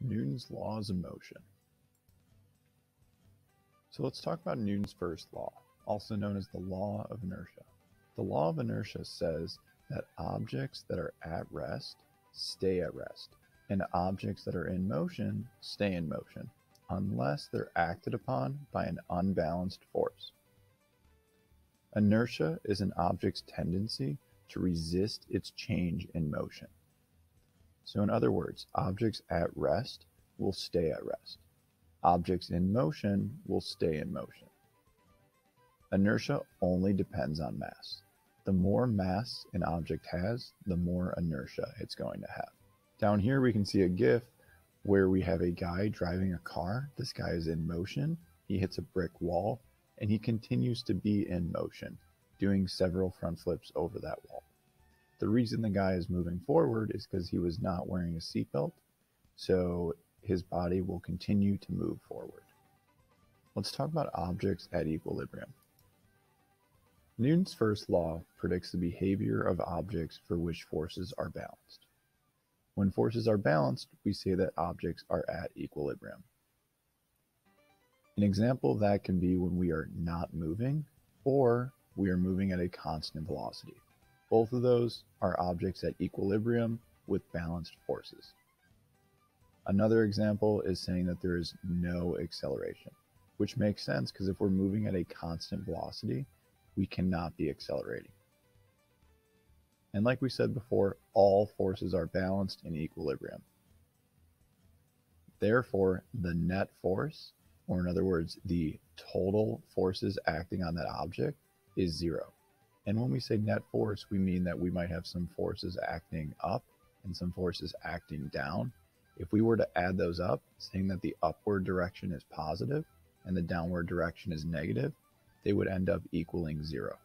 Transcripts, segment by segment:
Newton's laws of motion. So let's talk about Newton's first law, also known as the law of inertia. The law of inertia says that objects that are at rest stay at rest, and objects that are in motion stay in motion, unless they're acted upon by an unbalanced force. Inertia is an object's tendency to resist its change in motion. So in other words, objects at rest will stay at rest. Objects in motion will stay in motion. Inertia only depends on mass. The more mass an object has, the more inertia it's going to have. Down here we can see a GIF where we have a guy driving a car. This guy is in motion. He hits a brick wall and he continues to be in motion, doing several front flips over that wall. The reason the guy is moving forward is because he was not wearing a seatbelt, so his body will continue to move forward. Let's talk about objects at equilibrium. Newton's first law predicts the behavior of objects for which forces are balanced. When forces are balanced, we say that objects are at equilibrium. An example of that can be when we are not moving or we are moving at a constant velocity. Both of those are objects at equilibrium with balanced forces. Another example is saying that there is no acceleration, which makes sense because if we're moving at a constant velocity, we cannot be accelerating. And like we said before, all forces are balanced in equilibrium. Therefore, the net force, or in other words, the total forces acting on that object, is zero. And when we say net force, we mean that we might have some forces acting up and some forces acting down. If we were to add those up, saying that the upward direction is positive and the downward direction is negative, they would end up equaling zero.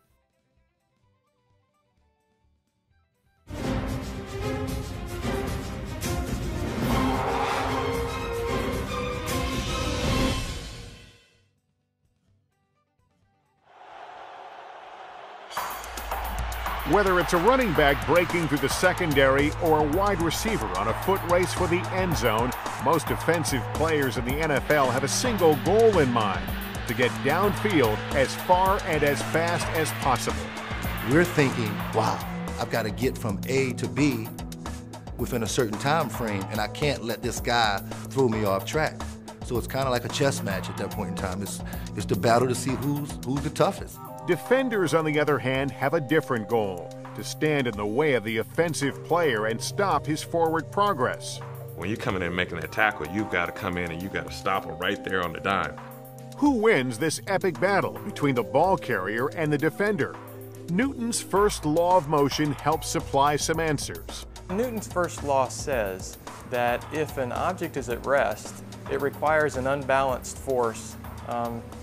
Whether it's a running back breaking through the secondary or a wide receiver on a foot race for the end zone, most defensive players in the NFL have a single goal in mind: to get downfield as far and as fast as possible. We're thinking, wow, I've got to get from A to B within a certain time frame, and I can't let this guy throw me off track. So it's kind of like a chess match at that point in time. It's the battle to see who's the toughest. Defenders, on the other hand, have a different goal: to stand in the way of the offensive player and stop his forward progress. When you're coming in and making that tackle, you've got to come in and you've got to stop him right there on the dime. Who wins this epic battle between the ball carrier and the defender? Newton's first law of motion helps supply some answers. Newton's first law says that if an object is at rest, it requires an unbalanced force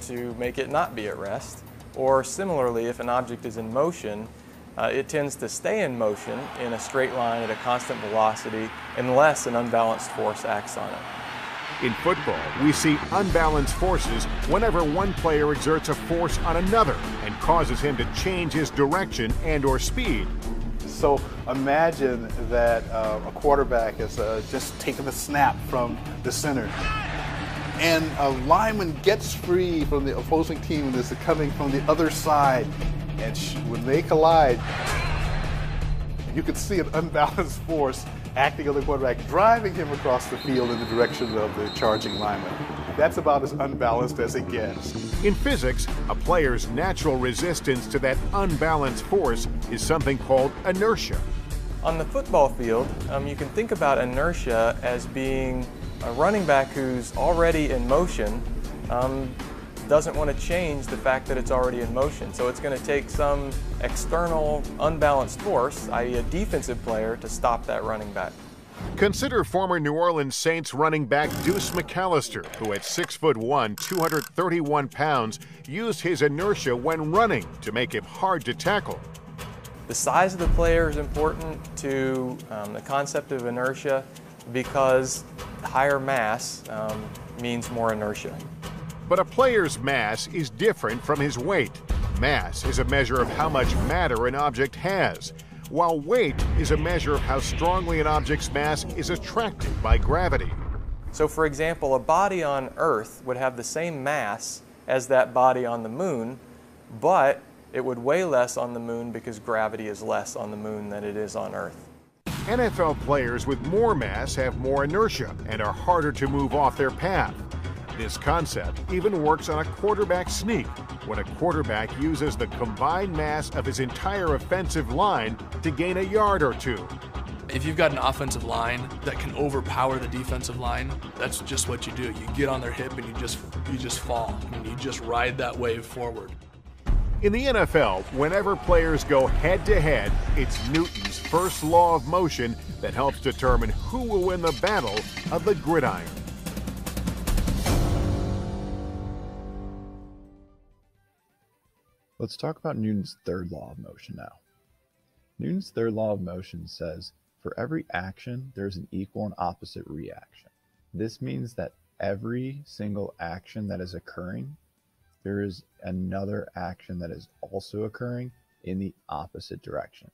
to make it not be at rest. Or similarly, if an object is in motion, it tends to stay in motion in a straight line at a constant velocity unless an unbalanced force acts on it. In football, we see unbalanced forces whenever one player exerts a force on another and causes him to change his direction and/or speed. So imagine that a quarterback is just taking a snap from the center, and a lineman gets free from the opposing team that's coming from the other side, and when they collide, you could see an unbalanced force acting on the quarterback, driving him across the field in the direction of the charging lineman. That's about as unbalanced as it gets. In physics, a player's natural resistance to that unbalanced force is something called inertia. On the football field, you can think about inertia as being a running back who's already in motion doesn't want to change the fact that it's already in motion. So it's going to take some external unbalanced force, i.e. a defensive player, to stop that running back. Consider former New Orleans Saints running back Deuce McAllister, who at 6'1", 231 pounds, used his inertia when running to make him hard to tackle. The size of the player is important to the concept of inertia because higher mass means more inertia. But a player's mass is different from his weight. Mass is a measure of how much matter an object has, while weight is a measure of how strongly an object's mass is attracted by gravity. So for example, a body on Earth would have the same mass as that body on the moon, but it would weigh less on the moon because gravity is less on the moon than it is on Earth. NFL players with more mass have more inertia and are harder to move off their path. This concept even works on a quarterback sneak, when a quarterback uses the combined mass of his entire offensive line to gain a yard or two. If you've got an offensive line that can overpower the defensive line, that's just what you do. You get on their hip and you just fall. I mean, you just ride that wave forward. In the NFL, whenever players go head-to-head, it's Newton's first law of motion that helps determine who will win the battle of the gridiron. Let's talk about Newton's third law of motion now. Newton's third law of motion says, for every action, there's an equal and opposite reaction. This means that every single action that is occurring, there is another action that is also occurring in the opposite direction.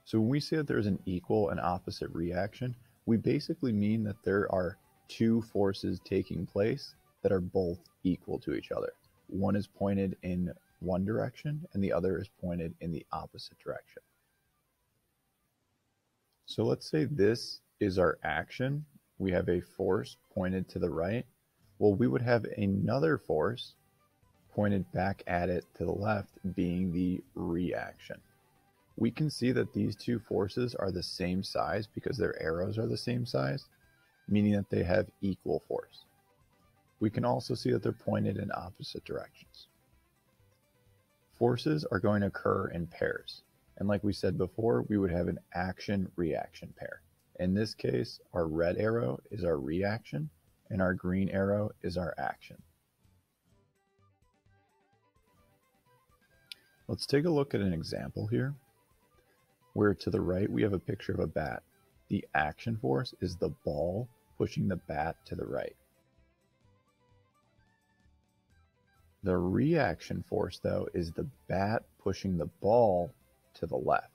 So when we say that there's an equal and opposite reaction, we basically mean that there are two forces taking place that are both equal to each other. One is pointed in one direction and the other is pointed in the opposite direction. So let's say this is our action. We have a force pointed to the right. Well, we would have another force pointed back at it to the left, being the reaction. We can see that these two forces are the same size because their arrows are the same size, meaning that they have equal force. We can also see that they're pointed in opposite directions. Forces are going to occur in pairs. And like we said before, we would have an action-reaction pair. In this case, our red arrow is our reaction and our green arrow is our action. Let's take a look at an example here, where to the right we have a picture of a bat. The action force is the ball pushing the bat to the right. The reaction force, though, is the bat pushing the ball to the left.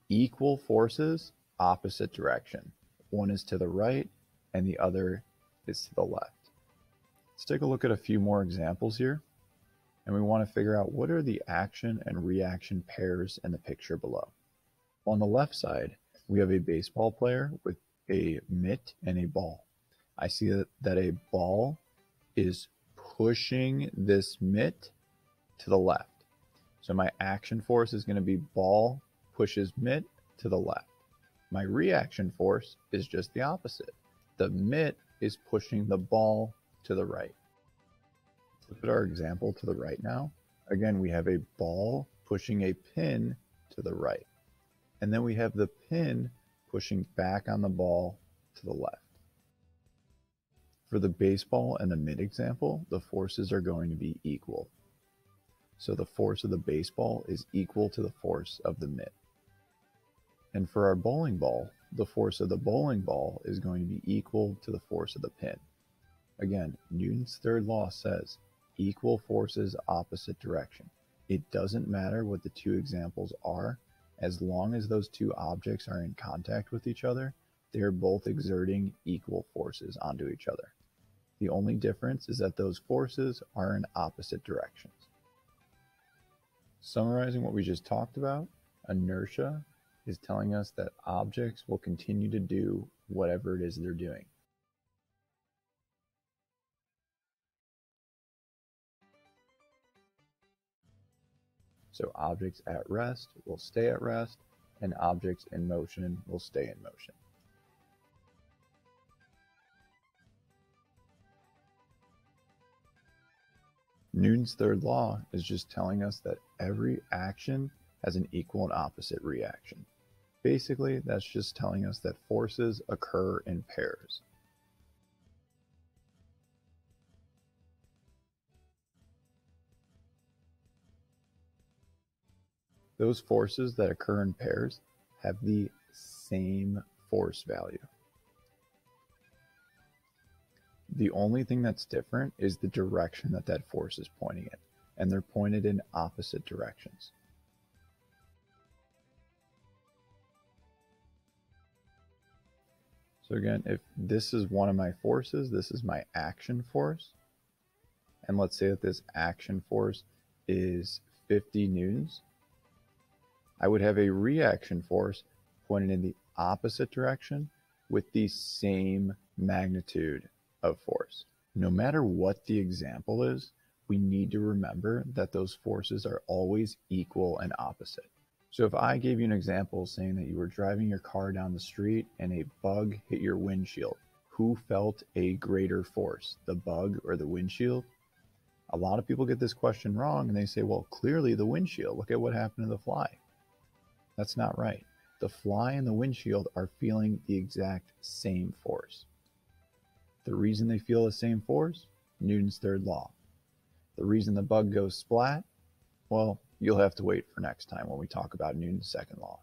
Equal forces, opposite direction. One is to the right and the other is to the left. Let's take a look at a few more examples here. And we want to figure out what are the action and reaction pairs in the picture below. On the left side, we have a baseball player with a mitt and a ball. I see that a ball is pushing this mitt to the left. So my action force is going to be ball pushes mitt to the left. My reaction force is just the opposite. The mitt is pushing the ball to the right. Look at our example to the right now. Again, we have a ball pushing a pin to the right. And then we have the pin pushing back on the ball to the left. For the baseball and the mitt example, the forces are going to be equal. So the force of the baseball is equal to the force of the mitt. And for our bowling ball, the force of the bowling ball is going to be equal to the force of the pin. Again, Newton's third law says equal forces, opposite direction. It doesn't matter what the two examples are, as long as those two objects are in contact with each other, they are both exerting equal forces onto each other. The only difference is that those forces are in opposite directions. Summarizing what we just talked about, inertia is telling us that objects will continue to do whatever it is they're doing. So objects at rest will stay at rest, and objects in motion will stay in motion. Newton's third law is just telling us that every action has an equal and opposite reaction. Basically, that's just telling us that forces occur in pairs. Those forces that occur in pairs have the same force value. The only thing that's different is the direction that that force is pointing in, and they're pointed in opposite directions. So again, if this is one of my forces, this is my action force. And let's say that this action force is 50 newtons. I would have a reaction force pointed in the opposite direction with the same magnitude of force. No matter what the example is, we need to remember that those forces are always equal and opposite. So if I gave you an example saying that you were driving your car down the street and a bug hit your windshield, who felt a greater force, the bug or the windshield? A lot of people get this question wrong and they say, well, clearly the windshield. Look at what happened to the fly. That's not right. The fly and the windshield are feeling the exact same force. The reason they feel the same force? Newton's third law. The reason the bug goes splat? Well, you'll have to wait for next time when we talk about Newton's second law.